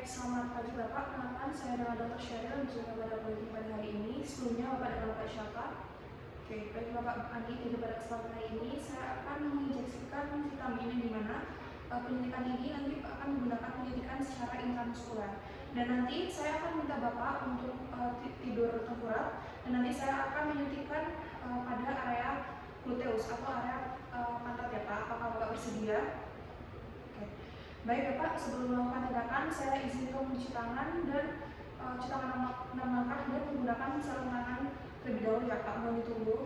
selamat pagi Bapak. Kenalkan saya adalah Dr. Sheryl juga pada pagi pada hari ini. Sebelumnya Bapak adalah Bapak siapa? Oke, baik Bapak Andi. Jadi pada kesempatan hari ini saya akan menginjeksikan vitamin yang dimana penyuntikan ini nanti akan menggunakan penyuntikan secara intramuskular. Dan nanti saya akan minta Bapak untuk tidur tengkurap dan nanti saya akan menyuntikkan pada area gluteus atau area pantat ya Pak. Apakah Bapak bersedia? Baik Bapak, sebelum melakukan tindakan, saya izin untuk mencuci tangan dan cuci tangan 6 langkah dan menggunakan sarung tangan terlebih dahulu ya Pak. Mohon ditunggu.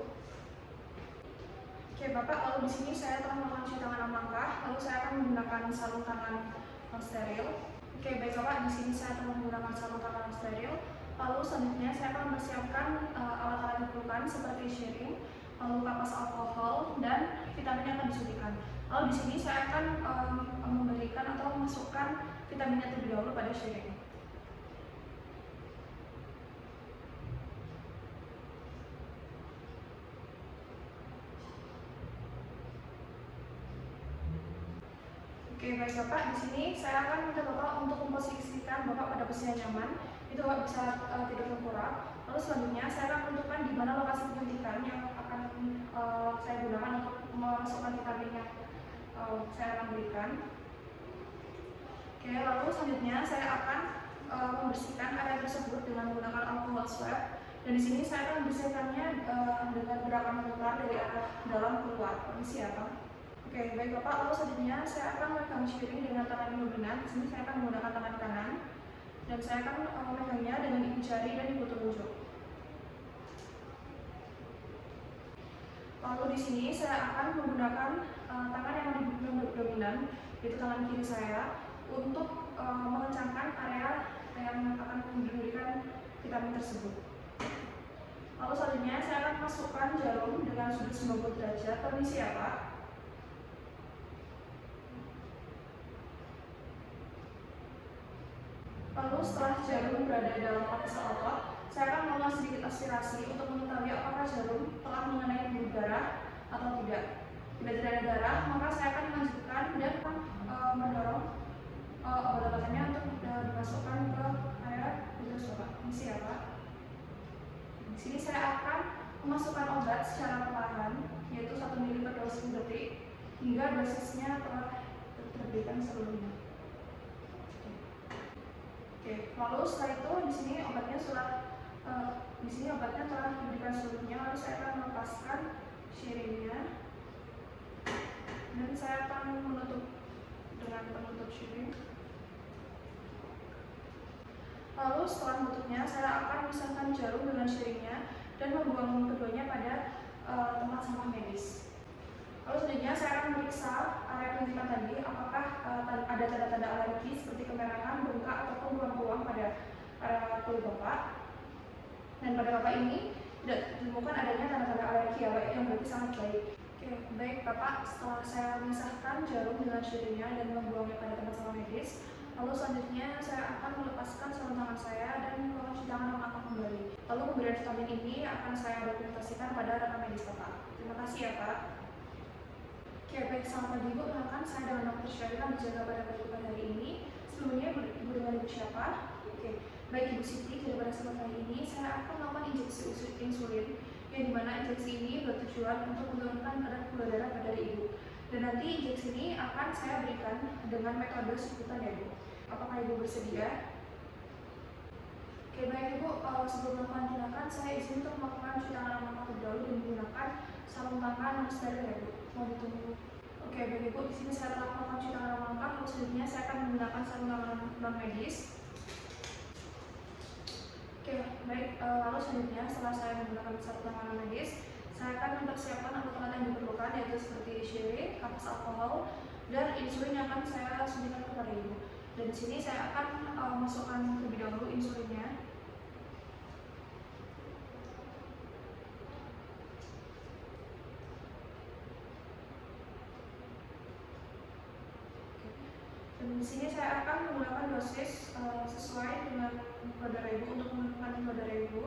Oke Bapak, lalu di sini saya telah melakukan cuci tangan 6 langkah, lalu saya akan menggunakan sarung tangan steril. Oke baik Bapak, di sini saya telah menggunakan sarung tangan steril. Lalu selanjutnya saya akan mempersiapkan alat-alat yang diperlukan seperti syring, lalu kapas alkohol dan vitamin yang akan disuntikan. Lalu di sini saya akan memberikan atau memasukkan vitaminnya terlebih dahulu pada syring. Oke baik Bapak, di sini saya akan minta Bapak untuk memposisikan Bapak pada posisi yang nyaman. Itu Bapak bisa tidur tengkurap. Lalu selanjutnya saya akan menentukan di mana lokasi penyuntikan yang akan saya gunakan untuk memasukkan vitamin yang saya akan berikan. Oke, lalu selanjutnya saya akan membersihkan area tersebut dengan menggunakan alkohol swab. Dan di sini saya akan membersihkannya dengan gerakan memutar dari arah dalam keluar. Permisi ya Pak. Oke, baik Bapak. Lalu selanjutnya saya akan memegang syring dengan tangan yang dominan. Di sini saya akan menggunakan tangan kanan dan saya akan memegangnya dengan ibu jari dan ibu telunjuk. Lalu di sini saya akan menggunakan tangan yang dominan, yaitu tangan kiri saya, untuk mengencangkan area yang akan memberikan vitamin tersebut. Lalu selanjutnya saya akan masukkan jarum dengan sudut 90 derajat. Permisi ya Pak. Lalu setelah jarum berada dalam lapisan otot, saya akan melakukan sedikit aspirasi untuk mengetahui apakah jarum telah mengenai pembuluh darah atau tidak. Bila tidak ada darah, maka saya akan melanjutkan dan mendorong obat-obatannya untuk dimasukkan ke area uterus Bapak. Permisi ya Pak. Di sini saya akan memasukkan obat secara perlahan, yaitu 1 ml per 20 detik, hingga dosisnya telah terberikan sebelumnya. Oke, lalu setelah itu di sini obatnya telah diberikan sebelumnya. Lalu saya akan melepaskan syringnya dan saya akan menutup dengan penutup syring. Lalu setelah menutupnya, saya akan memisahkan jarum dengan syringnya dan membuang keduanya pada tempat sampah medis. Lalu selanjutnya saya akan memeriksa area penyuntikan tadi, apakah ada tanda-tanda alergi seperti kemerahan, bengkak, ataupun ruam-ruam pada area kulit Bapak. Dan pada Bapak ini tidak ditemukan adanya tanda-tanda alergi ya Pak, yang berarti sangat baik. Oke, baik Bapak, setelah saya memisahkan jarum dengan syringnya dan membuangnya pada tempat sampah medis, lalu selanjutnya saya akan melepaskan sarung tangan saya dan melakukan cuci tangan langkah kembali. Lalu pemberian vitamin ini akan saya dokumentasikan pada rekam medis Bapak. Terima kasih ya Pak. Oke, baik, selamat pagi Ibu. Kenalkan, saya dengan Dr. Sheryl menjaga pada hari ini. Sebelumnya Ibu dengan Ibu siapa? Oke, baik Ibu Siti. Jadi pada kesempatan hari ini saya akan melakukan injeksi insulin, yang dimana injeksi ini bertujuan untuk menurunkan kadar gula darah pada Ibu. Dan nanti injeksi ini akan saya berikan dengan metode suntikan ya Ibu. Apakah Ibu bersedia? Oke, baik Ibu. Sebelum melakukan tindakan, saya izin untuk melakukan cuci tangan terlebih dahulu dan menggunakan sarung tangan steril ya Bu. Mau ditunggu. Oke, baik Ibu. Di sini saya telah melakukan cuci tangan langkah. Lalu selanjutnya saya akan menggunakan sarung tangan non medis. Oke, baik. Lalu selanjutnya setelah saya menggunakan sarung tangan non medis, saya akan mempersiapkan alat-alat yang diperlukan, yaitu seperti syring, kapas alkohol, dan insulin yang akan saya suntikan kepada Ibu. Dan di sini saya akan masukkan terlebih dahulu insulinnya. Dan di sini saya akan menggunakan dosis sesuai dengan gula darah Ibu untuk menentukan gula darah Ibu.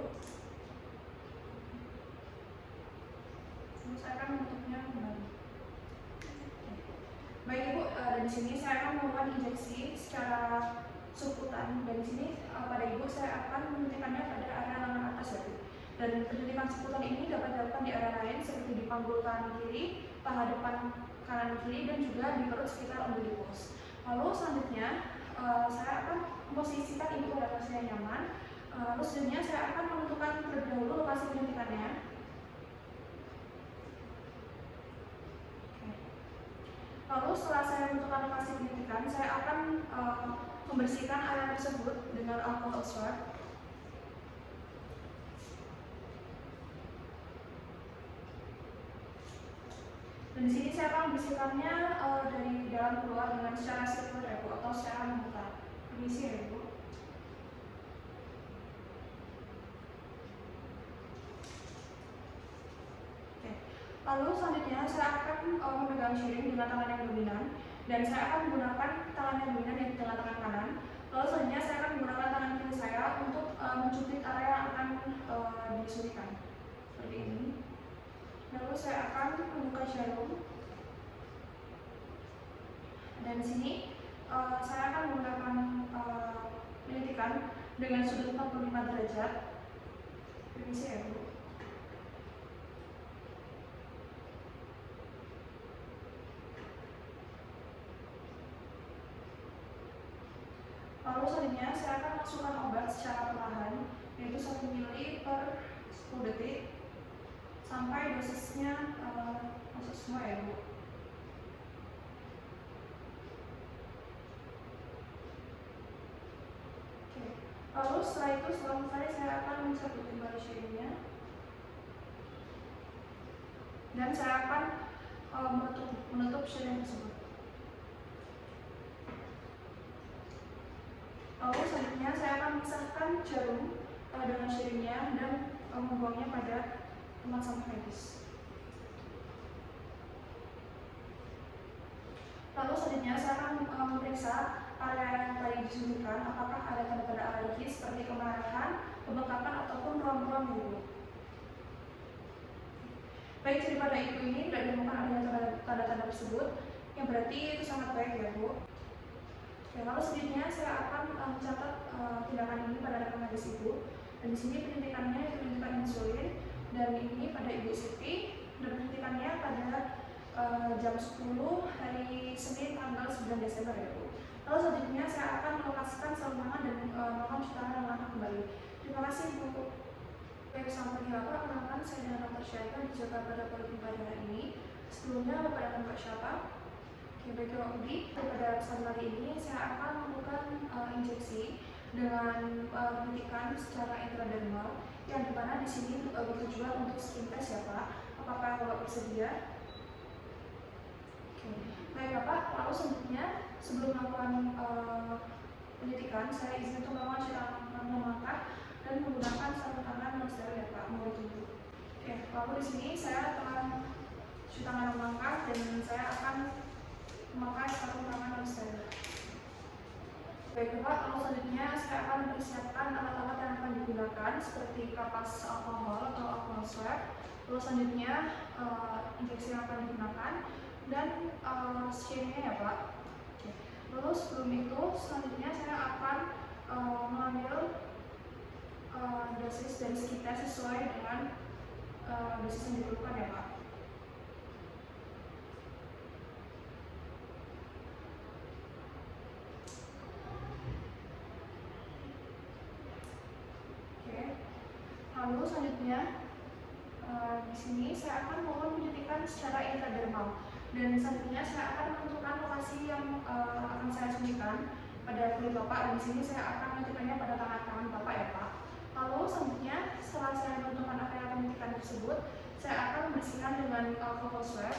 Lalu saya akan menutupnya kembali. Baik Ibu, di sini saya akan melakukan injeksi secara subkutan kesemutan. Dan di sini pada ibu saya akan menyuntikannya pada area lengan atas ya Bu. Dan penyuntikan seputar ini dapat dilakukan di area lain seperti di panggul kanan kiri, paha depan kanan kiri, dan juga di perut sekitar umbilicus. Lalu selanjutnya saya akan memposisikan ibu pada posisi yang nyaman. Lalu selanjutnya saya akan menentukan terlebih dahulu lokasi penyuntikannya. Lalu setelah saya menentukan lokasi penyuntikan, saya akan membersihkan area tersebut dengan alkohol swab. Dan di sini saya akan membersihkannya dari dalam keluar dengan secara sirkular ya Bu, atau secara memutar. Permisi ya Bu. Oke. Lalu selanjutnya saya akan memegang syring dengan tangan yang dominan, dan saya akan menggunakan tangan yang dominan yaitu dengan tangan kanan. Lalu selanjutnya saya akan menggunakan tangan kiri saya untuk mencuplik area yang akan disuntikan seperti ini. Lalu saya akan membuka jarum, dan di sini saya akan menggunakan penyuntikan dengan sudut 45 derajat. Permisi ya Bu. Lalu selanjutnya saya akan masukkan obat secara perlahan, yaitu 1 ml per 10 detik sampai dosisnya masuk semua ya Bu. Oke. Lalu setelah itu, setelah selesai, saya akan mencabut kembali syringnya, dan saya akan menutup syring tersebut. Lalu selanjutnya saya akan memisahkan jarum dengan syringnya dan membuangnya pada tempat sampah medis. Lalu selanjutnya saya akan memeriksa area yang tadi disuntikan, apakah ada tanda-tanda alergi seperti kemerahan, pembengkakan, ataupun ruam-ruam ibu. Baik, jadi pada ibu ini tidak ditemukan adanya tanda-tanda tersebut, yang berarti itu sangat baik ya Bu. Oke, lalu selanjutnya saya akan mencatat tindakan ini pada rekan medis ibu. Dan di sini penyuntikannya itu penyuntikan insulin, dan ini pada Ibu Siti, dan penyuntikannya pada jam 10 hari Senin tanggal 9 Desember ya Bu. Lalu selanjutnya saya akan melokasikan sarung tangan dan melakukan cuci tangan dan langkah kembali. Terima kasih Bu. Baik, selamat pagi Bapak, perkenalkan saya dengan Dr. Syaika di Jakarta pada Poliklinikum hari ini. Sebelumnya Bapak dan Mbak siapa? Oke, baik Bapak Budi, pada kesempatan kali ini saya akan melakukan injeksi dengan penyuntikan secara intradermal, yang dimana di sini bertujuan untuk skin test ya Pak. Apakah Bapak bersedia? Oke. Baik Bapak, lalu selanjutnya sebelum melakukan penyuntikan, saya izin untuk melakukan cuci tangan langkah dan menggunakan sarung tangan non steril ya Pak. Mohon ditunggu. Oke, lalu di sini saya akan cuci tangan langkah dan saya akan memakai sarung tangan non steril. Baik Bapak, lalu selanjutnya saya akan mempersiapkan alat-alat yang akan digunakan seperti kapas alkohol atau alkohol swab. Lalu selanjutnya injeksi yang akan digunakan dan syringnya ya Pak. Oke. Lalu sebelum itu selanjutnya saya akan mengambil dosis dari kita sesuai dengan dosis yang diperlukan ya Pak. Lalu selanjutnya di sini saya akan melakukan penyuntikan secara intradermal, dan selanjutnya saya akan menentukan lokasi yang akan saya suntikan pada kulit Bapak, dan di sini saya akan menyuntikannya pada tangan kanan Bapak ya Pak. Lalu selanjutnya setelah saya menentukan area penyuntikan tersebut, saya akan membersihkan dengan alkohol swab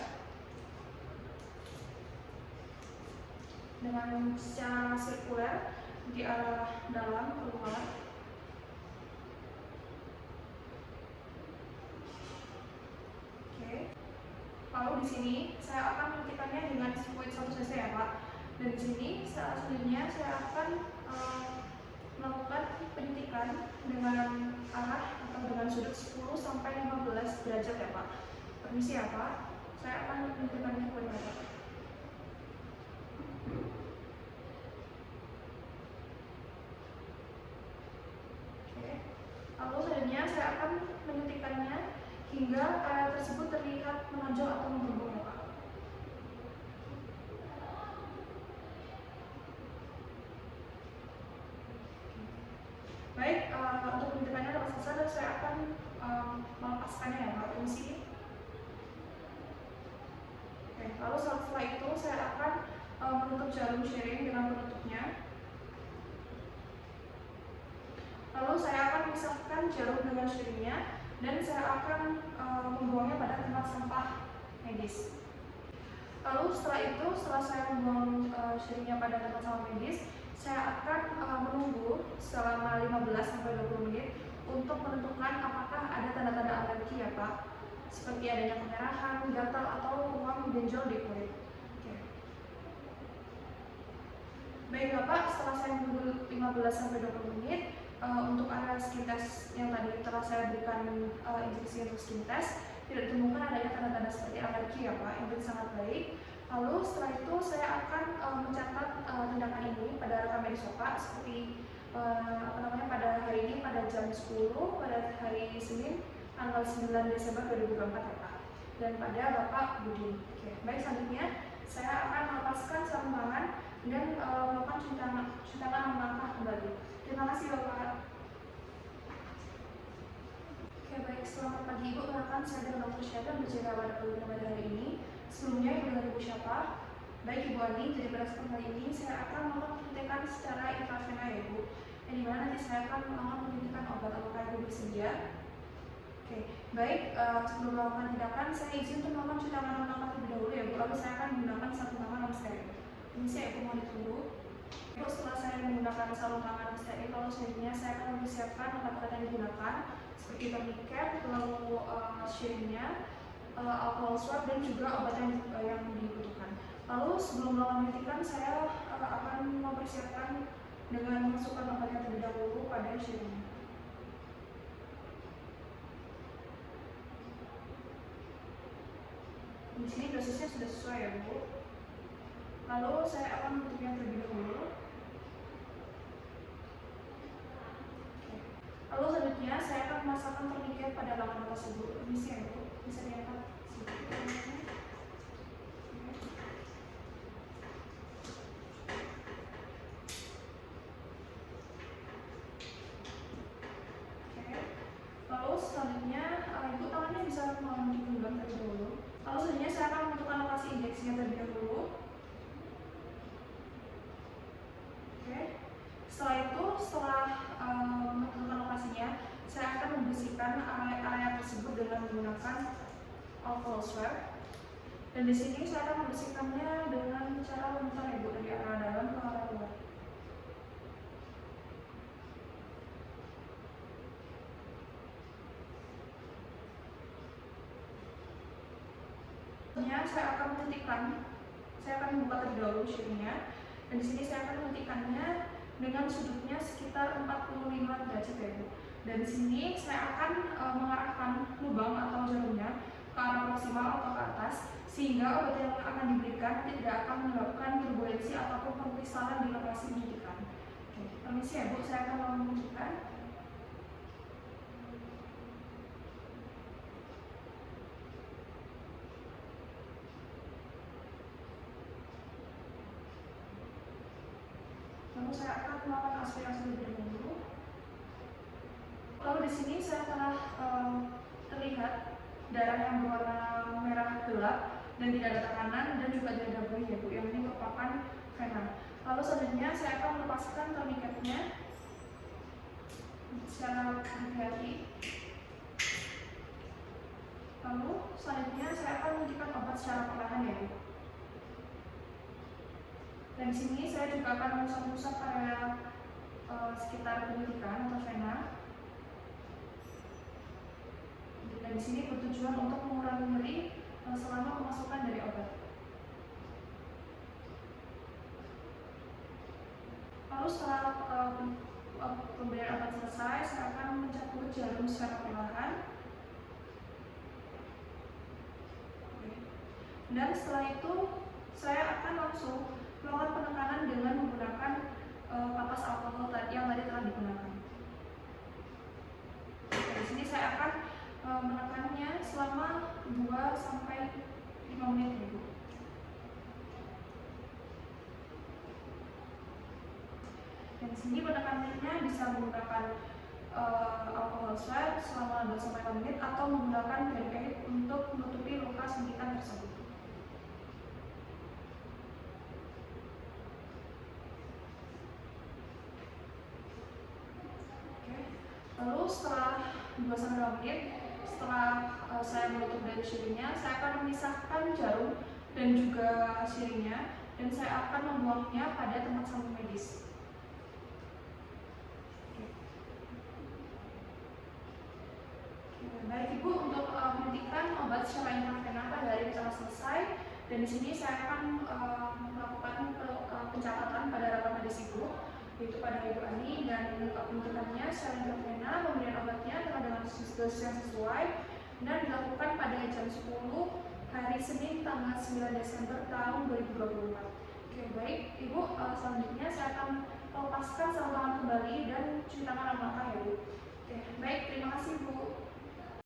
dengan secara sirkuler di arah dalam keluar. Lalu di sini saya akan menyuntikannya dengan sirkuit 1 cc ya Pak. Dan di sini selanjutnya saya akan melakukan penyuntikan dengan arah atau dengan sudut 10 sampai 15 derajat ya Pak. Permisi ya Pak, saya akan menyuntikannya kepada Bapak. Lalu selanjutnya saya akan menyuntikkannya hingga area tersebut terlihat menonjol atau mengembung ya Pak. Baik, untuk penyuntikannya dapat selesai dan saya akan melepaskannya ya Pak. Permisi. Oke, lalu setelah itu saya akan menutup jarum sharing dengan penutupnya. Lalu saya akan pisahkan jarum dengan sharingnya dan saya akan membuangnya pada tempat sampah medis. Lalu setelah itu, setelah saya membuang sharingnya pada tempat sampah medis, saya akan menunggu selama 15-20 menit untuk menentukan apakah ada tanda-tanda alergi ya Pak, seperti adanya kemerahan, gatal, atau ruam benjol di kulit. Oke. Baik Bapak, setelah saya menunggu 15-20 menit, untuk area skin test yang tadi telah saya berikan injeksi untuk skin test, tidak ditemukan adanya tanda-tanda seperti alergi ya Pak, yang sangat baik. Lalu setelah itu saya akan mencatat tindakan ini pada rekam medis Bapak seperti pada hari ini pada jam 10 pada hari Senin tanggal 9 Desember 2024 ya Pak, dan pada Bapak Budi. Oke, baik, selanjutnya saya akan melepaskan sarung tangan dan melakukan cuci tangan melangkah kembali. Terima kasih Bapak. Oke, baik, selamat pagi Ibu, perkenalkan saya dengan Dr. Syahda berjaga pada program pada hari ini. Sebelumnya Ibu dengan Ibu siapa? Baik Ibu Ani, jadi pada kesempatan kali ini saya akan melakukan penyuntikan secara intravena ya Ibu, yang dimana nanti saya akan melakukan penyuntikan obat. Apakah Ibu bersedia? Oke, baik, sebelum melakukan tindakan saya izin untuk melakukan cuci tangan melangkah terlebih dahulu ya Bu, lalu saya akan menggunakan sarung tangan non steril. Ini saya Ibu mau ditunggu. Terus setelah saya menggunakan sarung tangan non steril, lalu selanjutnya saya akan mempersiapkan obat-obat yang digunakan seperti tourniquet, lalu sharingnya, alcohol swab, dan juga obat yang dibutuhkan. Lalu sebelum melakukan penyuntikan, saya akan mempersiapkan dengan memasukkan obatnya terlebih dahulu pada sharingnya. Di sini dosisnya sudah sesuai ya Bu. Lalu saya akan menutupnya terlebih dahulu. Lalu selanjutnya saya akan memasukkan tourniquet pada lengan tersebut. Permisi ya Bu, bisa diangkat sedikit. Lalu selanjutnya Ibu tangannya bisa digenggam terlebih dahulu. Lalu selanjutnya saya akan menentukan lokasi injeksinya terlebih dahulu. Oke. Setelah itu, setelah menentukan lokasinya, saya akan membersihkan area tersebut dengan menggunakan alcohol swab. Dan di sini saya akan membersihkannya dengan cara memutar Ibu dari arah dalam ke arah luar. Saya akan menyuntikkan, saya akan membuka terlebih dahulu sharingnya, dan di sini saya akan menyuntikkannya dengan sudutnya sekitar 45 derajat ya Bu. Dan di sini saya akan mengarahkan lubang atau jarumnya ke arah proksimal atau ke atas, sehingga obat yang akan diberikan tidak akan menyebabkan turbulensi ataupun pengkristalan di lokasi penyuntikan. Oke, permisi ya Bu, saya akan menyuntikkan. Lalu saya akan melakukan aspirasi lebih dahulu. Lalu di sini saya telah terlihat darah yang berwarna merah gelap dan tidak ada tekanan dan juga tidak ada buih ya Bu, yang ini merupakan vena. Lalu selanjutnya saya akan melepaskan tourniquetnya secara hati-hati. Lalu selanjutnya saya akan memberikan obat secara perlahan ya Bu. Dan di sini saya juga akan mengusap-usap area sekitar penyuntikan atau vena. Dan di sini bertujuan untuk mengurangi nyeri selama pemasukan dari obat. Lalu setelah pemberian obat selesai, saya akan mencabut jarum secara perlahan. Dan setelah itu saya akan langsung melakukan penekanan dengan menggunakan kapas alkohol yang tadi telah digunakan. selama 2-5 menit Ibu. Dan di sini penekanannya bisa menggunakan alcohol swab selama 2-5 menit atau menggunakan barricade untuk menutupi luka suntikan tersebut. Lalu setelah 2-5 menit, setelah saya menutup dari syringnya, saya akan memisahkan jarum dan juga syringnya, dan saya akan membuangnya pada tempat sambung medis. Baik Ibu, untuk menyuntikkan obat secara intravena pada hari pertama selesai, dan di sini saya akan melakukan pencatatan pada rekam medis Ibu, yaitu pada Ibu Ani, dan penyuntikannya secara intravena, pemberian obatnya telah dengan dosis yang sesuai, dan dilakukan pada jam 10 hari Senin tanggal 9 Desember tahun 2024. Oke, baik Ibu, selanjutnya saya akan melepaskan sarung tangan kembali dan cuci tangan langkah ya Bu. Oke, baik, terima kasih Bu.